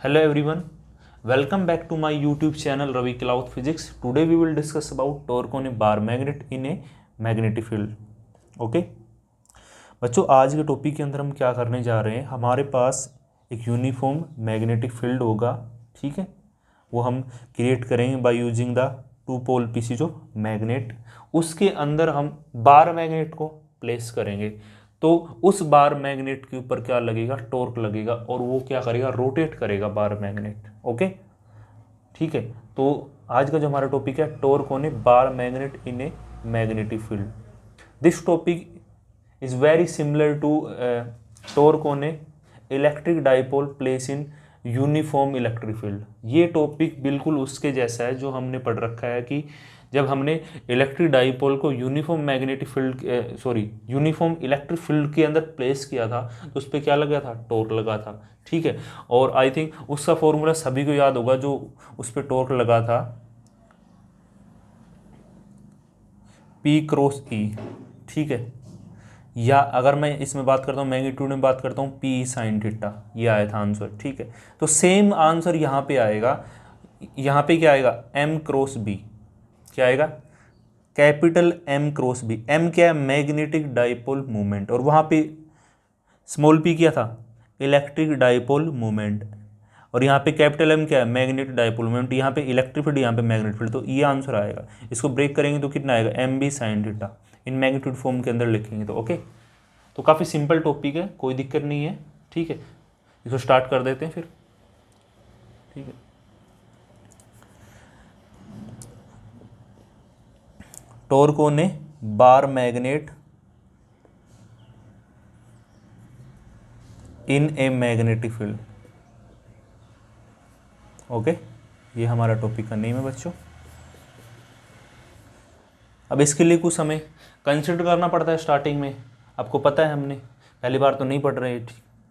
Hello everyone, welcome back to my YouTube channel Ravi Cloud Physics. Today we will discuss about torque on a bar magnet in a magnetic field. Okay? बच्चों आज के topic के अंदर हम क्या करने जा रहे हैं, हमारे पास एक यूनिफॉर्म मैग्नेटिक फील्ड होगा, ठीक है। वो हम क्रिएट करेंगे by using the two pole pieces of magnet. उसके अंदर हम बार मैग्नेट को प्लेस करेंगे, तो उस बार मैग्नेट के ऊपर क्या लगेगा, टॉर्क लगेगा, और वो क्या करेगा, रोटेट करेगा बार मैग्नेट। ओके, ठीक है। तो आज का जो हमारा टॉपिक है, torque on A bar magnet in a magnetic field. This topic is very similar to torque on a electric dipole place in uniform electric field. ये टॉपिक बिल्कुल उसके जैसा है जो हमने पढ़ रखा है कि जब हमने इलेक्ट्रिक डाइपोल को uniform magnetic field uniform electric field के अंदर प्लेस किया था, तो उस पर क्या लगा था, टॉर्क लगा था, ठीक है। और आई थिंक उसका फॉर्मूला सभी को याद होगा, जो उस पर टॉर्क लगा था, P क्रॉस E, ठीक है। या अगर मैं इसमें बात करता हूँ, मैग्नीट्यूड में बात करता हूँ, P साइन थीटा, ये आया था आंसर, ठीक है। तो सेम आंसर यहाँ पे आएगा। यहाँ पे क्या आएगा, M क्रॉस B, क्या आएगा, capital M cross B। M क्या है, मैग्नेटिक डाइपोल मोमेंट, और वहाँ पे स्मॉल p क्या था, इलेक्ट्रिक डाइपोल मोमेंट, और यहाँ पे कैपिटल M क्या है, मैग्नेटिक डाइपोल मोमेंट। यहाँ पे इलेक्ट्रिक फील्ड, यहाँ पे मैग्नेटिक फील्ड, तो ये आंसर आएगा। इसको ब्रेक करेंगे तो कितना आएगा, MB sine theta, in magnitude form के अंदर लिखेंगे तो। ओके, तो काफ़ी सिंपल टॉपिक है, कोई दिक्कत नहीं है, ठीक है। इसको स्टार्ट कर देते हैं फिर, ठीक है। Torque on A bar magnet in a magnetic field. Okay, ये हमारा टॉपिक का नेम है बच्चों। अब इसके लिए कुछ हमें कंसिडर करना पड़ता है स्टार्टिंग में, आपको पता है, हमने पहली बार तो नहीं पढ़ रहे,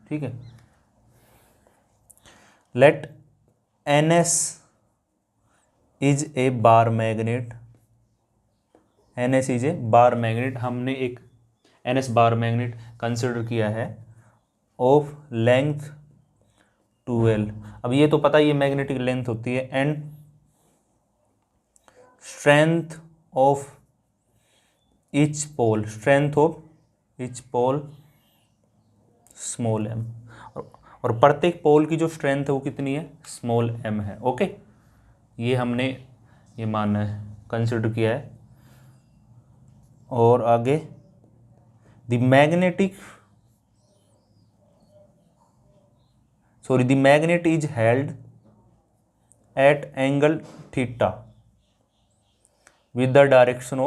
ठीक है। Let NS is a bar magnet, NS is a bar magnet, हमने एक NS बार मैग्नेट कंसिडर किया है ऑफ लेंथ 2L। अब ये तो पता ही है मैग्नेटिक लेंथ होती है, and strength of each pole, strength of each pole small m, और प्रत्येक पोल की जो स्ट्रेंथ है वो कितनी है, स्मॉल m है। ओके, ये हमने ये माना है, कंसिडर किया है। और आगे the magnet is held at angle theta with the direction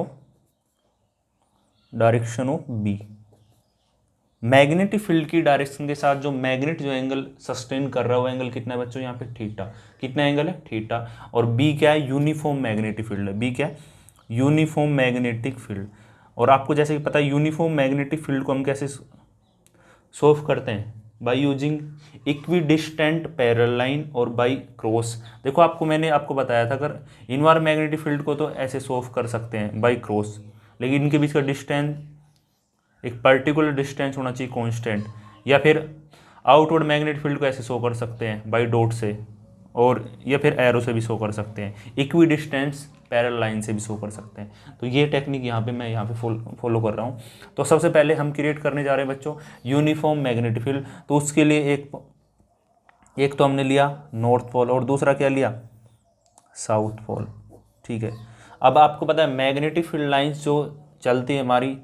of B। Magnetic field की डायरेक्शन के साथ जो मैग्नेट जो एंगल सस्टेन कर रहा है, वो एंगल कितना है बच्चों, यहाँ पे थीटा। कितना एंगल है, थीटा। और B क्या है, यूनिफॉर्म मैग्नेटिक फील्ड है। B क्या है, यूनिफॉर्म मैग्नेटिक फील्ड। और आपको जैसे कि पता है, यूनिफॉर्म मैग्नेटिक फील्ड को हम कैसे सोल्व करते हैं, by using equidistant parallel line और बाय क्रॉस। देखो मैंने आपको बताया था, अगर इनवार मैग्नेटिक फील्ड को तो ऐसे सोल्व कर सकते हैं बाय क्रॉस, लेकिन इनके बीच का डिस्टेंस एक पर्टिकुलर डिस्टेंस होना चाहिए कांस्टेंट। या फिर आउटवर्ड मैग्नेटिक फील्ड को ऐसे शो कर सकते हैं बाय डॉट से, और या फिर एरो से भी शो कर सकते हैं, इक्वी डिस्टेंस पैरेलल लाइन से भी शो कर सकते हैं। तो ये टेक्निक मैं यहाँ पे फॉलो कर रहा हूँ। तो सबसे पहले हम क्रिएट करने जा रहे हैं बच्चों यूनिफॉर्म मैग्नेटिक फील्ड। तो उसके लिए एक तो हमने लिया नॉर्थ पोल, और दूसरा क्या लिया, साउथ पोल, ठीक है। अब आपको पता है मैग्नेटिक फील्ड लाइंस जो चलती है हमारी,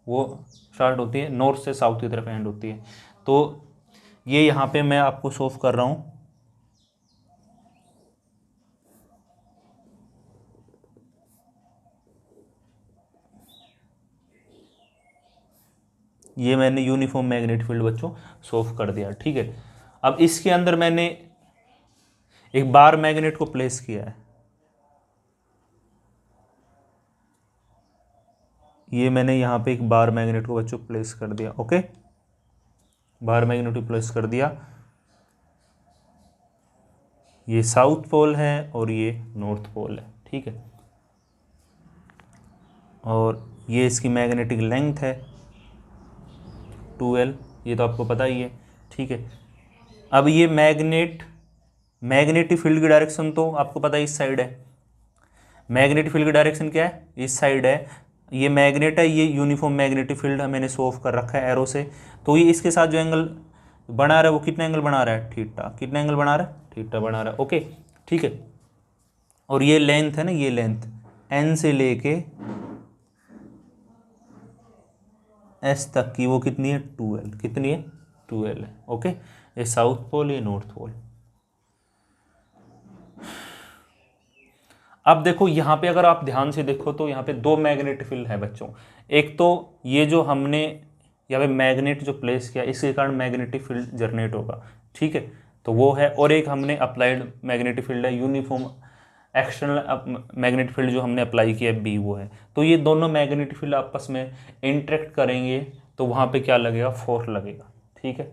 वो स्टार्ट होती है नॉर्थ से साउथ की तरफ एंड होती है। तो ये यहाँ पे मैं आपको सोल्व कर रहा हूँ। ये मैंने यूनिफॉर्म मैग्नेटिक फील्ड बच्चों सोल्व कर दिया, ठीक है। अब इसके अंदर मैंने एक बार मैग्नेट को प्लेस किया है, ये मैंने यहाँ पे एक बार मैग्नेट को बच्चों प्लेस कर दिया। ओके, बार मैग्नेट को प्लेस कर दिया। ये साउथ पोल है और ये नॉर्थ पोल है, ठीक है। और ये इसकी मैग्नेटिक लेंथ है 2L, ये तो आपको पता ही है, ठीक है। अब ये मैग्नेट मैग्नेटिक फील्ड की डायरेक्शन तो आपको पता है इस साइड है, मैग्नेटिक फील्ड की डायरेक्शन क्या है, इस साइड है, ये मैग्नेट है, ये यूनिफॉर्म मैग्नेटिक फील्ड मैंने शो ऑफ कर रखा है एरो से। तो ये इसके साथ जो एंगल बना रहा है वो कितना एंगल बना रहा है, थीटा। कितना एंगल बना रहा है, थीटा बना रहा है। ओके ठीक है। और ये लेंथ है ना, ये लेंथ एन से लेके एस तक की वो कितनी है, 2L। कितनी है, 2L है। ओके, ये साउथ पोल, ये नॉर्थ पोल। अब देखो यहाँ पे अगर आप ध्यान से देखो तो यहाँ पे दो मैग्नेटिक फील्ड है बच्चों। एक तो ये जो हमने यहाँ पे मैग्नेट जो प्लेस किया इसके कारण मैग्नेटिक फील्ड जनरेट होगा, ठीक है, तो वो है। और एक हमने अप्लाइड मैग्नेटिक फील्ड है, यूनिफॉर्म एक्सटर्नल मैग्नेटिक फील्ड जो हमने अप्लाई किया बी, वो है। तो ये दोनों मैग्नेटिक फील्ड आपस में इंटरेक्ट करेंगे तो वहाँ पे क्या लगेगा, फोर्स लगेगा, ठीक है।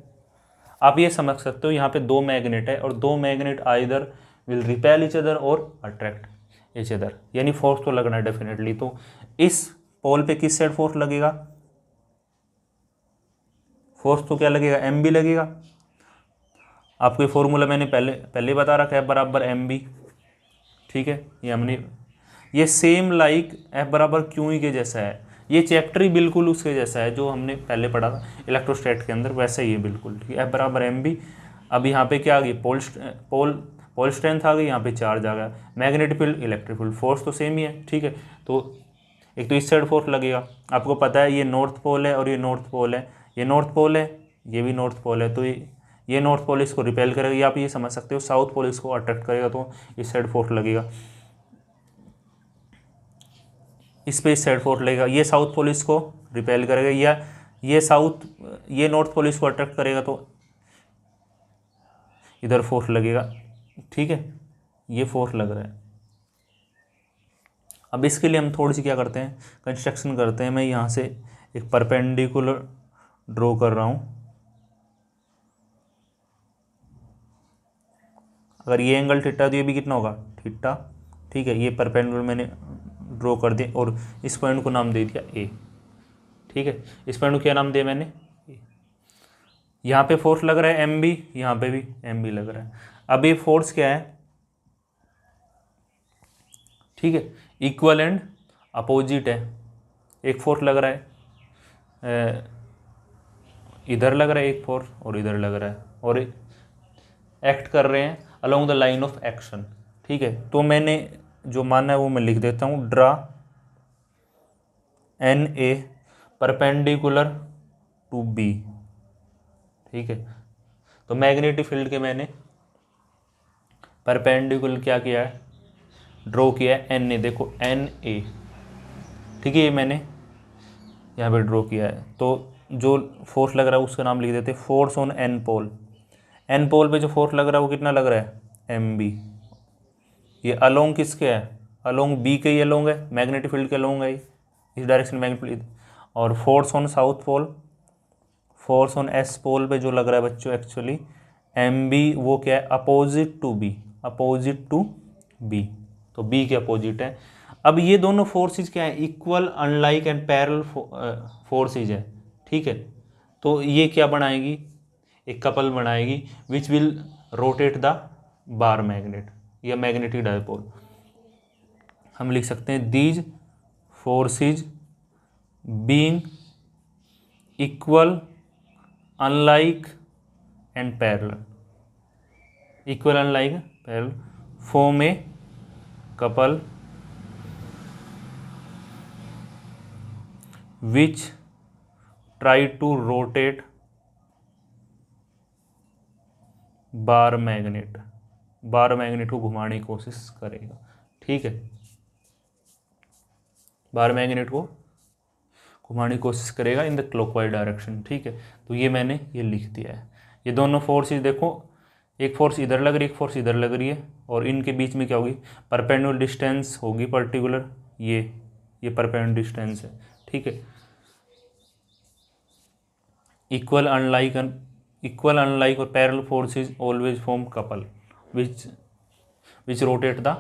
आप ये समझ सकते हो यहाँ पे दो मैग्नेट है और दो magnet either will repel each other और अट्रैक्ट इच अदर, यानी फोर्स तो लगना है डेफिनेटली। तो इस पोल पे किस साइड फोर्स लगेगा, फोर्स तो क्या लगेगा, एम बी लगेगा। आपको ये फॉर्मूला मैंने पहले बता रखा है, बराबर एम बी, ठीक है। ये हमने ये सेम लाइक एफ बराबर क्यू ई के जैसा है, ये चैप्टर ही बिल्कुल उसके जैसा है जो हमने पहले पढ़ा था इलेक्ट्रोस्टैट के अंदर, वैसे ही है बिल्कुल, ठीक है। एफ बराबर एम बी। अब यहाँ पे क्या आ गई, पोल स्ट्रेंथ आ गई, यहाँ पे चार्ज आ गया, magnetic field electric field, force तो सेम ही है, ठीक है। तो एक तो इस साइड फोर्स लगेगा, आपको पता है ये नॉर्थ पोल है और ये नॉर्थ पोल है, ये नॉर्थ पोल है, ये भी नॉर्थ पोल है, तो ये नॉर्थ पोल इसको रिपेल करेगा, या आप ये समझ सकते हो साउथ पोल इसको अट्रैक्ट करेगा, तो इस साइड फोर्स लगेगा, इस पे इस साइड फोर्स लगेगा, ये साउथ पोल इसको रिपेल करेगा, या ये नॉर्थ पोल इसको अट्रैक्ट करेगा, तो इधर फोर्स लगेगा, ठीक है। ये फोर्स लग रहा है। अब इसके लिए हम थोड़ी सी क्या करते हैं, कंस्ट्रक्शन करते हैं। मैं यहाँ से एक परपेंडिकुलर ड्रॉ कर रहा हूँ। अगर ये एंगल थीटा तो ये भी कितना होगा, थीटा, ठीक है। ये परपेंडिकुलर मैंने ड्रॉ कर दिया और इस पॉइंट को नाम दे दिया ए, ठीक है। इस पॉइंट को क्या नाम दिया मैंने, यहाँ पे फोर्स लग रहा है एम बी, यहाँ पे भी एम बी लग रहा है। अब ये फोर्स क्या है, ठीक है, इक्वल एंड अपोजिट है। एक फोर्स लग रहा है इधर लग रहा है एक फोर्स, और इधर लग रहा है, और एक्ट कर रहे हैं along the line of action, ठीक है। तो मैंने जो माना है वो मैं लिख देता हूँ, draw N A perpendicular to B, ठीक है। तो मैग्नेटिक फील्ड के मैंने परपेंडिकुलर क्या किया है, ड्रॉ किया है एन ए, देखो एन ए, ठीक है, ये मैंने यहाँ पे ड्रॉ किया है। तो जो फोर्स लग रहा है उसका नाम लिख देते हैं force on N pole. N pole पे जो फोर्स लग रहा है वो कितना लग रहा है, एम बी। ये अलोंग किसके है, अलोंग बी के ही अलोंग है, मैग्नेटिक फील्ड के अलोंग है, इस डायरेक्शन में मैग्नेटिक फील्ड। और force on south pole, force on S pole पे जो लग रहा है बच्चों एक्चुअली एम बी, वो क्या है, opposite to B, opposite to B, तो बी के अपोजिट है। अब ये दोनों फोर्सेज क्या है, equal unlike and parallel forces है, ठीक है। तो ये क्या बनाएगी, एक कपल बनाएगी which will rotate the bar magnet या मैग्नेटिक डायपोल। हम लिख सकते हैं these forces being equal unlike and parallel, equal unlike parallel form a couple which try to rotate bar magnet, bar magnet को घुमाने की कोशिश करेगा, ठीक है। बार मैग्नेट को घुमाने की कोशिश करेगा इन द क्लॉकवाइज डायरेक्शन, ठीक है। तो ये मैंने ये लिख दिया है। ये दोनों फोर्सेज देखो, एक फोर्स इधर लग रही है, एक फोर्स इधर लग रही है, और इनके बीच में क्या होगी, परपेंडिकुलर डिस्टेंस होगी पर्टिकुलर, ये परपेंडिकुलर डिस्टेंस है, ठीक है। इक्वल अनलाइक और parallel forces always form couple which rotate the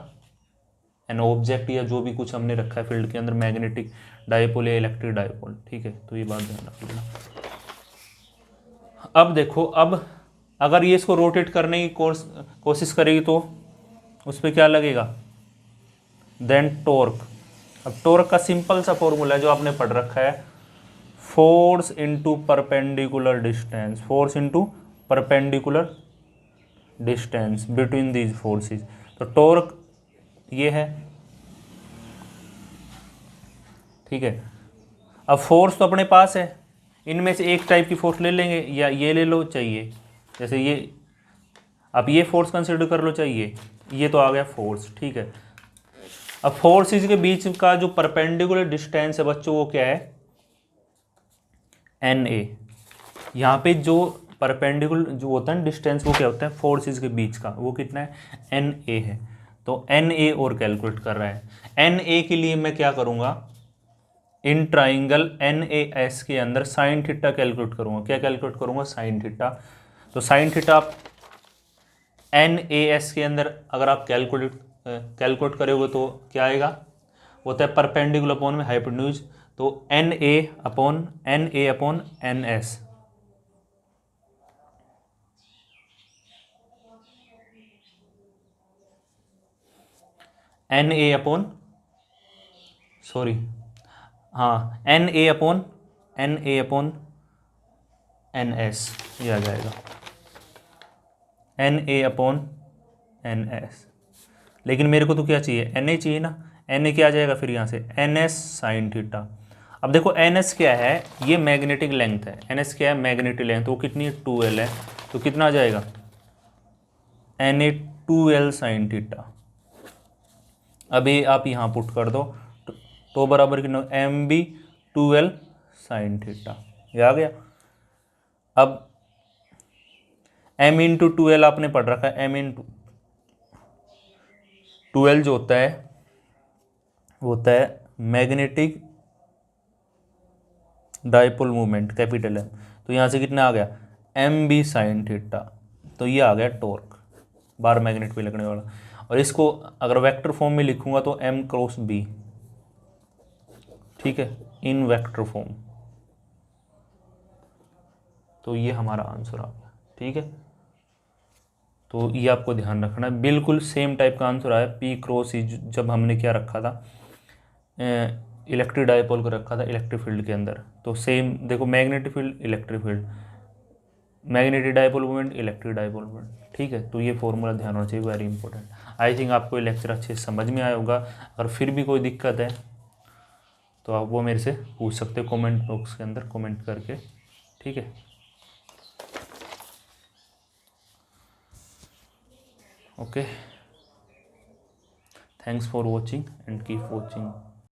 an object, या जो भी कुछ हमने रखा है फील्ड के अंदर, मैग्नेटिक डायपोल या इलेक्ट्रिक डायपोल, ठीक है। तो ये बात ध्यान रखना। अब देखो, अब अगर ये इसको रोटेट करने की कोशिश करेगी तो उस पर क्या लगेगा, देन टॉर्क। अब टॉर्क का सिंपल सा फॉर्मूला है जो आपने पढ़ रखा है, force into perpendicular distance, force into perpendicular distance between these forces. तो टॉर्क ये है, ठीक है। अब फोर्स तो अपने पास है, इनमें से एक टाइप की फोर्स ले लेंगे, या ये ले लो चाहिए, जैसे ये, अब ये फोर्स कंसिडर कर लो चाहिए, ये तो आ गया फोर्स, ठीक है। अब फोर्सेस के बीच का जो परपेंडिकुलर डिस्टेंस है बच्चों वो क्या है, एन ए। यहाँ पे जो परपेंडिकुलर जो होता है ना डिस्टेंस, वो क्या होता है फोर्सेस के बीच का, वो कितना है, एन ए है। तो एन ए और कैलकुलेट कर रहा है। एन ए के लिए मैं क्या करूँगा, in triangle N A S के अंदर साइन थीटा कैलकुलेट करूँगा। क्या कैलकुलेट करूँगा, साइन थीटा। तो साइन थीटा आप एन ए एस के अंदर अगर आप कैलकुलेट करोगे तो क्या आएगा, होता है परपेंडिकुलर अपॉन में हाइपोटेन्यूज, तो N A upon N S, N A upon, sorry, हाँ, N A upon N S, ये आ जाएगा N A upon N S. लेकिन मेरे को तो क्या चाहिए, एन ए चाहिए ना, एन ए क्या आ जाएगा फिर यहाँ से, एन एस साइन थीटा। अब देखो एन एस क्या है, ये मैग्नेटिक लेंथ है, एन एस क्या है, मैग्नेटिक लेंथ, वो कितनी है, 2L है, तो कितना आ जाएगा, एन ए 2L साइन थीटा। अभी आप यहाँ पुट कर दो, तो बराबर कितना, M B 2L sine theta, ये आ गया। अब m इंटू 2L आपने पढ़ रखा है, m इंटू 2L जो होता है वो होता है magnetic dipole movement, capital M। तो यहाँ से कितना आ गया, एम बी साइन थीटा, तो ये आ गया टॉर्क, बार मैग्नेट पे लगने वाला। और इसको अगर वेक्टर फॉर्म में लिखूंगा तो m क्रॉस b, ठीक है, इन वेक्टर फॉर्म। तो ये हमारा आंसर आ गया, ठीक है। तो ये आपको ध्यान रखना है, बिल्कुल सेम टाइप का आंसर आया, पी क्रॉस ई, जब हमने क्या रखा था, इलेक्ट्रिक डाइपोल को रखा था इलेक्ट्रिक फील्ड के अंदर। तो सेम देखो, magnetic field, electric field, magnetic dipole movement, electric dipole movement, ठीक है। तो ये फॉर्मूला ध्यान होना चाहिए, वेरी इंपॉर्टेंट। आई थिंक आपको ये लेक्चर अच्छे से समझ में आया होगा। अगर फिर भी कोई दिक्कत है तो आप वो मेरे से पूछ सकते हो कमेंट बॉक्स के अंदर कमेंट करके, ठीक है। Okay, thanks for watching and keep watching.